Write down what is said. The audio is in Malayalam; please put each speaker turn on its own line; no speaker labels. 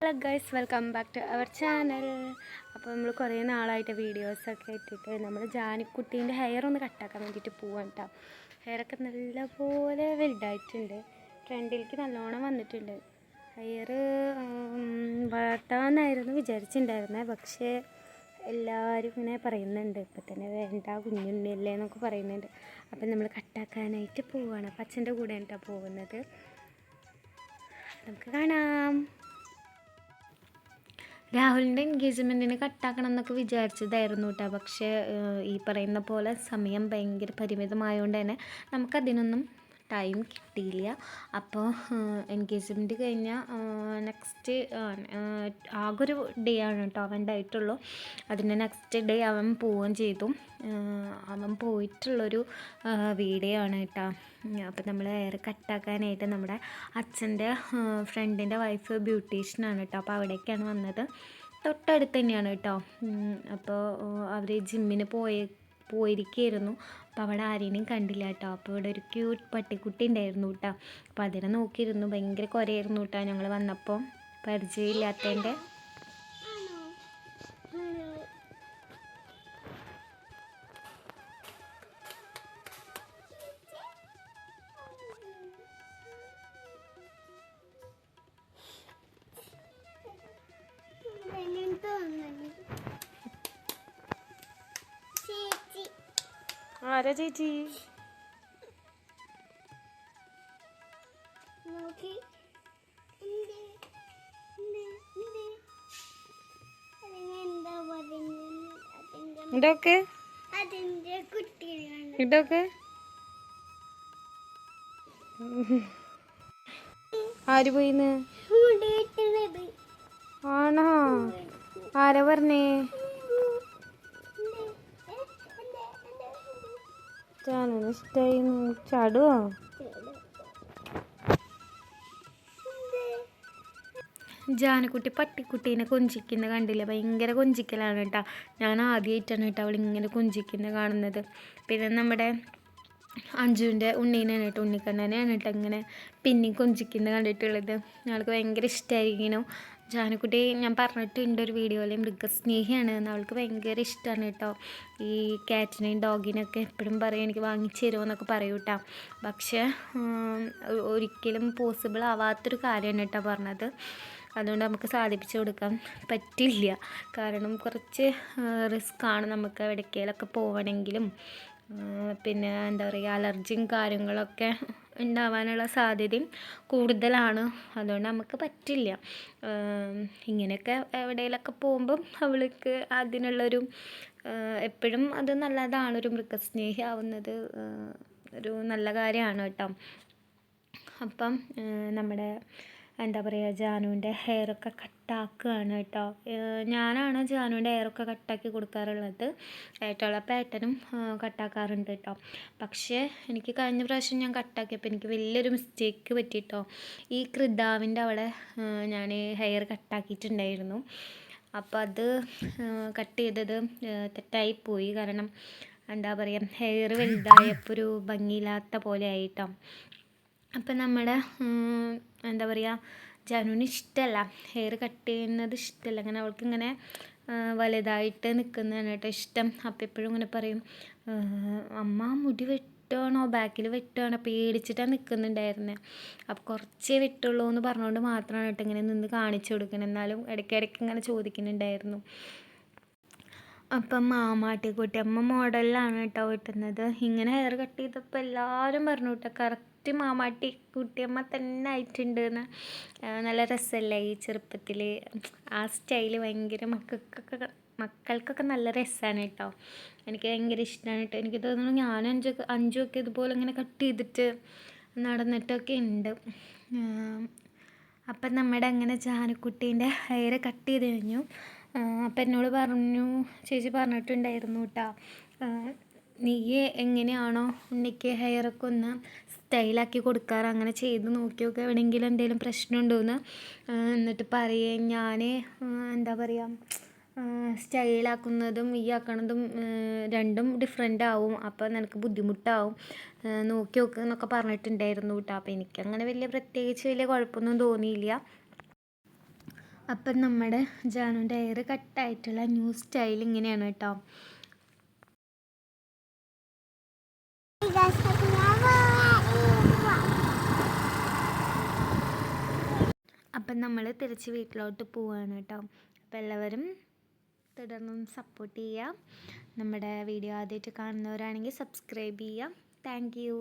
Hello guys, welcome back to our channel. അപ്പോൾ നമ്മൾ കുറേ നാളായിട്ട് വീഡിയോസൊക്കെ ഇട്ടിട്ട് നമ്മൾ ജാനിക്കുട്ടീൻ്റെ ഹെയർ ഒന്ന് കട്ടാക്കാൻ വേണ്ടിയിട്ട് പോവാൻ കേട്ടോ. ഹെയറൊക്കെ നല്ലപോലെ വലുതായിട്ടുണ്ട്, ഫ്രണ്ടിലേക്ക് നല്ലോണം വന്നിട്ടുണ്ട്. ഹെയർ വളർത്താമെന്നായിരുന്നു വിചാരിച്ചിട്ടുണ്ടായിരുന്നത്, പക്ഷേ എല്ലാവരും ഇങ്ങനെ പറയുന്നുണ്ട് ഇപ്പം തന്നെ വേണ്ട, കുഞ്ഞുണ്ണിയല്ലേ എന്നൊക്കെ പറയുന്നുണ്ട്. അപ്പം നമ്മൾ കട്ടാക്കാനായിട്ട് പോവുകയാണ്. അപ്പം അച്ഛൻ്റെ കൂടെയാണ് കേട്ടോ പോകുന്നത്. നമുക്ക് കാണാം. രാഹുലിൻ്റെ എൻഗേജ്മെൻറ്റിന് കട്ടാക്കണം എന്നൊക്കെ വിചാരിച്ചതായിരുന്നു കേട്ടോ. പക്ഷേ ഈ പറയുന്ന പോലെ സമയം ഭയങ്കര പരിമിതമായതുകൊണ്ട് തന്നെ നമുക്കതിനൊന്നും ടൈം കിട്ടിയില്ല. അപ്പോൾ എൻഗേജ്മെൻറ്റ് കഴിഞ്ഞാൽ നെക്സ്റ്റ് ആകെ ഒരു ഡേ ആണ് കേട്ടോ അവൻ്റെ ആയിട്ടുള്ളൂ. അതിൻ്റെ നെക്സ്റ്റ് ഡേ അവൻ പോവുകയും ചെയ്തു. അവൻ പോയിട്ടുള്ളൊരു വീഡിയോ ആണ് കേട്ടോ. അപ്പോൾ നമ്മൾ ഹെയർ കട്ടാക്കാനായിട്ട് നമ്മുടെ അച്ഛൻ്റെ ഫ്രണ്ടിൻ്റെ വൈഫ് ബ്യൂട്ടീഷ്യനാണ് കേട്ടോ. അപ്പോൾ അവിടേക്കാണ് വന്നത്. തൊട്ടടുത്ത് തന്നെയാണ് കേട്ടോ. അപ്പോൾ അവർ ജിമ്മിന് പോയിരിക്കുകയായിരുന്നു. അപ്പോൾ അവിടെ ആരെയും കണ്ടില്ല കേട്ടോ. അപ്പോൾ ഇവിടെ ഒരു ക്യൂട്ട് പട്ടിക്കുട്ടി ഉണ്ടായിരുന്നു കേട്ടോ. അപ്പോൾ അതിനെ നോക്കിയിരുന്നു. ഭയങ്കര കുരയായിരുന്നു കേട്ടോ ഞങ്ങൾ വന്നപ്പോൾ, പരിചയമില്ലാത്തതിൻ്റെ. ആരാ ചേച്ചി? ഇതൊക്കെ ഇതൊക്കെ ആര് പോയിന്ന്? ആണോ? ആരാ പറഞ്ഞേ? ചാനൽ ഇഷ്ടായി ചാടുവോ? ജാനക്കുട്ടി പട്ടിക്കുട്ടീനെ കൊഞ്ചിക്കുന്ന കണ്ടില്ല, ഭയങ്കര കൊഞ്ചിക്കലാണ് കേട്ടോ. ഞാൻ ആദ്യമായിട്ടാണ് കേട്ടോ അവളിങ്ങനെ കൊഞ്ചിക്കുന്നത് കാണുന്നത്. പിന്നെ നമ്മുടെ അഞ്ജുവിൻ്റെ ഉണ്ണീനാണ് കേട്ടോ, ഉണ്ണിക്കണ്ണനെയാണ് കേട്ടോ ഇങ്ങനെ പിന്നെയും കൊഞ്ചിക്കുന്നത് കണ്ടിട്ടുള്ളത്. ഞങ്ങൾക്ക് ഭയങ്കര ഇഷ്ടമായിരിക്കണം. ജാനക്കുട്ടി ഞാൻ പറഞ്ഞിട്ടുണ്ട് ഒരു വീഡിയോയിൽ, മൃഗസ്നേഹിയാണ് എന്ന്. അവൾക്ക് ഭയങ്കര ഇഷ്ടമാണ് കേട്ടോ ഈ ക്യാറ്റിനെയും ഡോഗിനൊക്കെ. എപ്പോഴും പറയും എനിക്ക് വാങ്ങിച്ചു തരുമോ എന്നൊക്കെ പറയൂ കേട്ടോ. പക്ഷേ ഒരിക്കലും പോസിബിൾ ആവാത്തൊരു കാര്യമാണ് കേട്ടോ പറഞ്ഞത്. അതുകൊണ്ട് നമുക്ക് സാധിപ്പിച്ചു കൊടുക്കാൻ പറ്റില്ല. കാരണം കുറച്ച് റിസ്ക്കാണ് നമുക്ക് എവിടേക്കെങ്കിലൊക്കെ പോകണമെങ്കിലും. പിന്നെ എന്താ പറയുക, അലർജിയും കാര്യങ്ങളൊക്കെ ഉണ്ടാവാനുള്ള സാധ്യതയും കൂടുതലാണ്. അതുകൊണ്ട് നമുക്ക് പറ്റില്ല. ഇങ്ങനെയൊക്കെ എവിടെയെങ്കിലൊക്കെ പോകുമ്പം അവൾക്ക് അതിനുള്ളൊരു എപ്പോഴും അത് നല്ലതാണ്. ഒരു മൃഗസ്നേഹി ആവുന്നത് ഒരു നല്ല കാര്യമാണ് കേട്ടോ. അപ്പം നമ്മുടെ എന്താ പറയുക, ജാനുവിൻ്റെ ഹെയറൊക്കെ കട്ടാക്കുകയാണ് കേട്ടോ. ഞാനാണ് ജാനുവിൻ്റെ ഹെയറൊക്കെ കട്ടാക്കി കൊടുക്കാറുള്ളത്. ഏട്ടനുള്ളപ്പോൾ ഏട്ടനും കട്ടാക്കാറുണ്ട് കേട്ടോ. പക്ഷേ എനിക്ക് കഴിഞ്ഞ പ്രാവശ്യം ഞാൻ കട്ടാക്കിയപ്പോൾ എനിക്ക് വലിയൊരു മിസ്റ്റേക്ക് പറ്റിയിട്ടോ. ഈ കൃതാവിൻ്റെ അവിടെ ഞാൻ ഹെയർ കട്ടാക്കിയിട്ടുണ്ടായിരുന്നു. അപ്പോൾ അത് കട്ട് ചെയ്തത് തെറ്റായിപ്പോയി. കാരണം എന്താ പറയുക, ഹെയർ വലുതായപ്പോൾ ഒരു ഭംഗിയില്ലാത്ത പോലെ ആയിട്ടോ. അപ്പം നമ്മുടെ എന്താ പറയുക, ജാനുവിന് ഇഷ്ടമല്ല ഹെയർ കട്ട് ചെയ്യുന്നത്, ഇഷ്ടമല്ല. അങ്ങനെ അവൾക്ക് ഇങ്ങനെ വലുതായിട്ട് നിൽക്കുന്നതാണ് കേട്ടോ ഇഷ്ടം. അപ്പം എപ്പോഴും ഇങ്ങനെ പറയും, അമ്മ മുടി വെട്ടുകയാണോ ബാക്കിൽ വെട്ടുകയാണോ, പേടിച്ചിട്ടാണ് നിൽക്കുന്നുണ്ടായിരുന്നത്. അപ്പോൾ കുറച്ചേ വെട്ടുള്ളൂ എന്ന് പറഞ്ഞുകൊണ്ട് മാത്രമാണ് കേട്ടോ ഇങ്ങനെ നിന്ന് കാണിച്ചു കൊടുക്കുന്നത്. എന്നാലും ഇടയ്ക്കിടയ്ക്ക് ഇങ്ങനെ ചോദിക്കുന്നുണ്ടായിരുന്നു. അപ്പം മാമാട്ടിക്കുട്ടിയമ്മ മോഡലിലാണ് കേട്ടോ വെട്ടുന്നത്. ഇങ്ങനെ ഹെയർ കട്ട് ചെയ്തപ്പോൾ എല്ലാവരും പറഞ്ഞു കേട്ടോ കറക്റ്റ് മാമാട്ടി കുട്ടിയമ്മ തന്നെ ആയിട്ടുണ്ട് എന്ന്. നല്ല രസമല്ലേ ഈ ചെറുപ്പത്തിൽ ആ സ്റ്റൈല്? ഭയങ്കര മക്കൾക്കൊക്കെ നല്ല രസമാണ് കേട്ടോ. എനിക്ക് ഭയങ്കര ഇഷ്ടമാണ് കേട്ടോ. എനിക്ക് തോന്നുന്നു ഞാൻ അഞ്ചൊക്കെ ഇതുപോലെ ഇങ്ങനെ കട്ട് ചെയ്തിട്ട് നടന്നിട്ടൊക്കെ ഉണ്ട്. അപ്പം നമ്മുടെ അങ്ങനെ ജാനുക്കുട്ടീൻ്റെ ഹെയർ കട്ട് ചെയ്ത് കഴിഞ്ഞു. അപ്പം എന്നോട് പറഞ്ഞു, ചേച്ചി പറഞ്ഞിട്ടുണ്ടായിരുന്നു കേട്ടോ, നീ എങ്ങനെയാണോ ഉണ്ണിക്ക് ഹെയറൊക്കെ ഒന്ന് സ്റ്റൈലാക്കി കൊടുക്കാറ്, അങ്ങനെ ചെയ്ത് നോക്കിയൊക്കെ എവിടെയെങ്കിലും എന്തെങ്കിലും പ്രശ്നമുണ്ടോയെന്ന് എന്നിട്ട് പറയേ. ഞാൻ എന്താ പറയുക, സ്റ്റൈലാക്കുന്നതും ഈ ആക്കണതും രണ്ടും ഡിഫറെൻ്റ് ആവും. അപ്പോൾ നിനക്ക് ബുദ്ധിമുട്ടാവും, നോക്കി നോക്കുക എന്നൊക്കെ പറഞ്ഞിട്ടുണ്ടായിരുന്നു കേട്ടോ. അപ്പോൾ എനിക്കങ്ങനെ പ്രത്യേകിച്ച് വലിയ കുഴപ്പമൊന്നും തോന്നിയില്ല. അപ്പം നമ്മുടെ ജാനുവിൻ്റെ ഹെയർ കട്ടായിട്ടുള്ള ന്യൂ സ്റ്റൈൽ ഇങ്ങനെയാണ് കേട്ടോ. അപ്പം നമ്മൾ തിരിച്ച് വീട്ടിലോട്ട് പോവുകയാണ് കേട്ടോ. അപ്പോൾ എല്ലാവരും തുടർന്നും സപ്പോർട്ട് ചെയ്യുക. നമ്മുടെ വീഡിയോ ആദ്യമായിട്ട് കാണുന്നവരാണെങ്കിൽ സബ്സ്ക്രൈബ് ചെയ്യുക. Thank you.